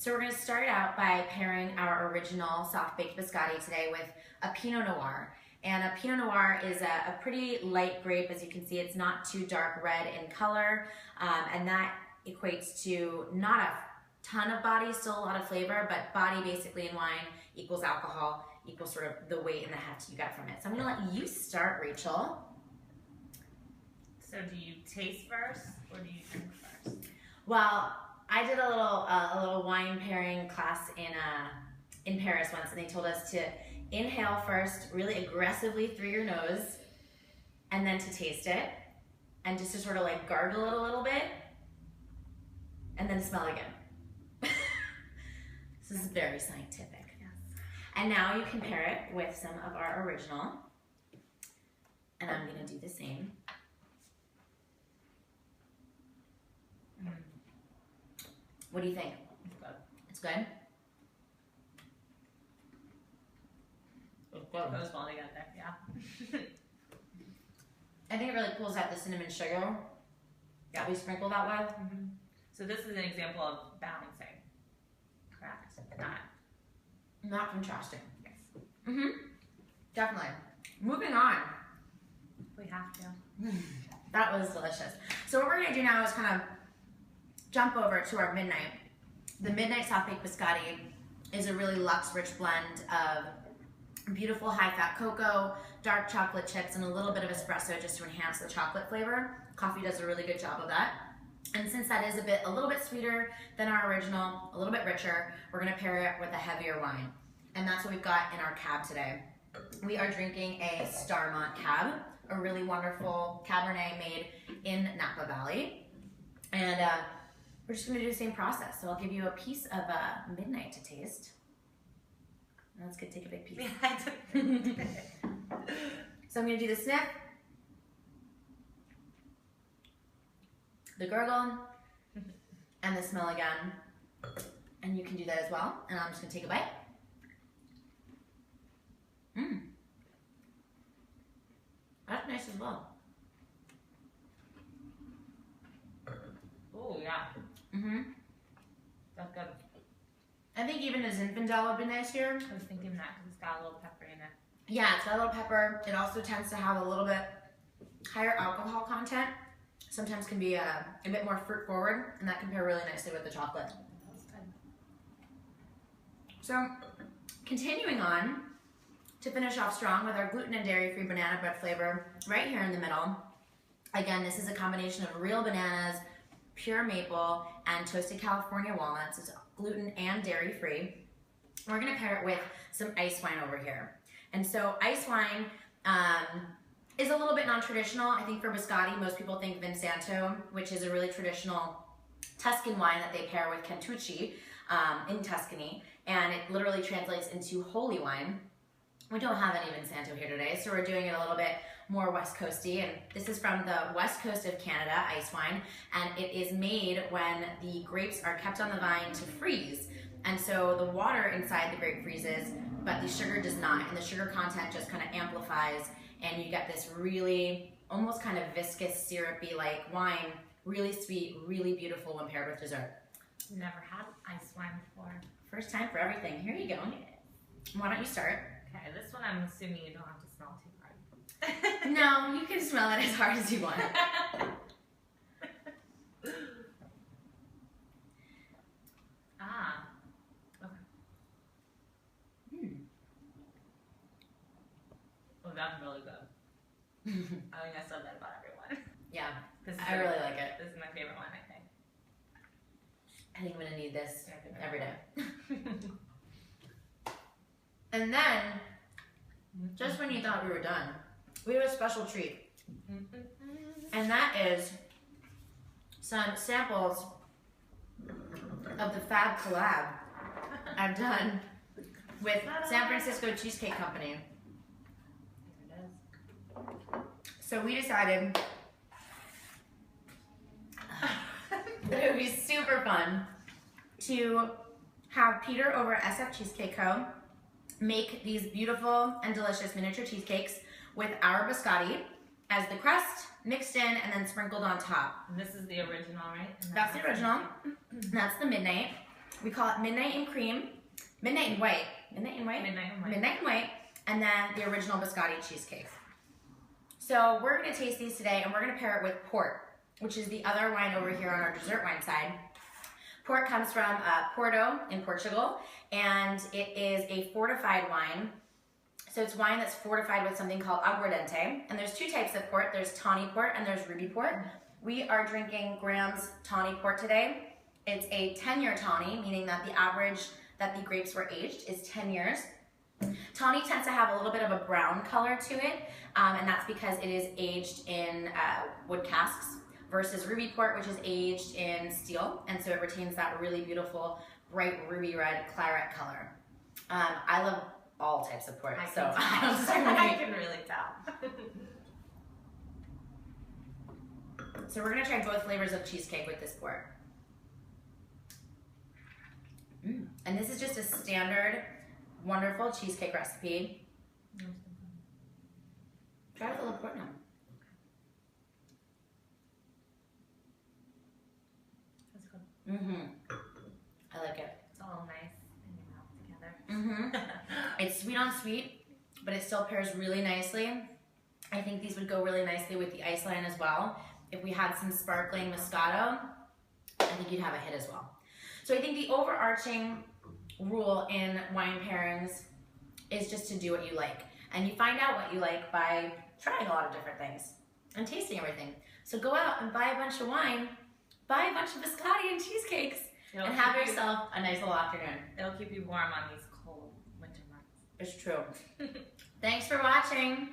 So we're going to start out by pairing our original soft-baked biscotti today with a Pinot Noir. And a Pinot Noir is a pretty light grape. As you can see, it's not too dark red in color, and that equates to not a ton of body, still a lot of flavor, but body basically in wine equals alcohol, equals sort of the weight and the heft you get from it. So I'm going to let you start, Rachel. So do you taste first or do you drink first? Well, I did a little wine pairing class in Paris once, and they told us to inhale first, really aggressively through your nose, and then to taste it, and just to sort of like gargle it a little bit, and then smell again. This is very scientific. Yes. And now you can pair it with some of our original, and I'm gonna do the same. What do you think? It's good. It's good? It goes well together, yeah. I think it really pulls out the cinnamon sugar that we sprinkle that with. Mm-hmm. So this is an example of balancing, correct? Not contrasting. Yes. Mm-hmm. Definitely. Moving on. We have to. That was delicious. So what we're gonna do now is kind of jump over to our midnight. The midnight soft-baked biscotti is a really luxe-rich blend of beautiful high-fat cocoa, dark chocolate chips, and a little bit of espresso just to enhance the chocolate flavor. Coffee does a really good job of that. And since that is a little bit sweeter than our original, a little bit richer, we're gonna pair it with a heavier wine. And that's what we've got in our cab today. We are drinking a Starmont cab, a really wonderful Cabernet made in Napa Valley. And we're just gonna do the same process. So I'll give you a piece of midnight to taste. Let's take a big piece. So I'm gonna do the sniff, the gurgle, and the smell again. And you can do that as well. And I'm just gonna take a bite. That's nice as well. Oh, yeah. That's good. I think even a Zinfandel would be nice here. I was thinking that because it's got a little pepper in it. Yeah, it's got a little pepper. It also tends to have a little bit higher alcohol content. Sometimes can be a bit more fruit forward, and that can pair really nicely with the chocolate. That's good. So, continuing on to finish off strong with our gluten and dairy-free banana bread flavor right here in the middle. Again, this is a combination of real bananas, pure maple, and toasted California walnuts. It's gluten and dairy-free. We're gonna pair it with some ice wine over here. And so ice wine is a little bit non-traditional. I think for biscotti, most people think Vinsanto, which is a really traditional Tuscan wine that they pair with Cantucci in Tuscany, and it literally translates into holy wine. We don't have any Vinsanto here today, so we're doing it a little bit more West Coasty, and this is from the west coast of Canada, ice wine, and it is made when the grapes are kept on the vine to freeze. And so the water inside the grape freezes, but the sugar does not, and the sugar content just kind of amplifies, and you get this really almost kind of viscous, syrupy like wine, really sweet, really beautiful when paired with dessert. Never had ice wine before. First time for everything. Here you go. Why don't you start? Okay, this one I'm assuming you don't have to smell too hard. No, you can smell it as hard as you want. Okay. Oh, that's really good. I think I said that about everyone. Yeah, I really like it. This is my favorite one, I think. I think I'm gonna need this every day. And then, just when you thought we were done, we have a special treat. And that is some samples of the fab collab I've done with San Francisco Cheesecake Company. Here it is. So we decided that it would be super fun to have Peter over at SF Cheesecake Co. make these beautiful and delicious miniature cheesecakes with our biscotti as the crust, mixed in and then sprinkled on top. And this is the original, right? That's the original. That's the midnight. We call it Midnight and Cream, Midnight and White, Midnight and White, Midnight and White. Midnight and White, and then the original Biscotti cheesecake. So we're gonna taste these today, and we're gonna pair it with port, which is the other wine over here on our dessert wine side. Port comes from Porto in Portugal, and it is a fortified wine. So it's wine that's fortified with something called aguardente. And there's two types of port. There's tawny port and there's ruby port. We are drinking Graham's tawny port today. It's a 10-year tawny, meaning that the average that the grapes were aged is 10 years. Tawny tends to have a little bit of a brown color to it, and that's because it is aged in wood casks, versus ruby port, which is aged in steel, and so it retains that really beautiful, bright ruby red claret color. I love all types of port, so I can really tell. So we're gonna try both flavors of cheesecake with this port. And this is just a standard, wonderful cheesecake recipe. Try with a little port now. That's good. I like it. It's all nice in your mouth together. It's sweet on sweet, but it still pairs really nicely. I think these would go really nicely with the ice line as well. If we had some sparkling Moscato, I think you'd have a hit as well. So I think the overarching rule in wine pairings is just to do what you like. And you find out what you like by trying a lot of different things and tasting everything. So go out and buy a bunch of wine, buy a bunch of biscotti and cheesecakes, and have yourself a nice little afternoon. It'll keep you warm on these cold winter months. It's true. Thanks for watching.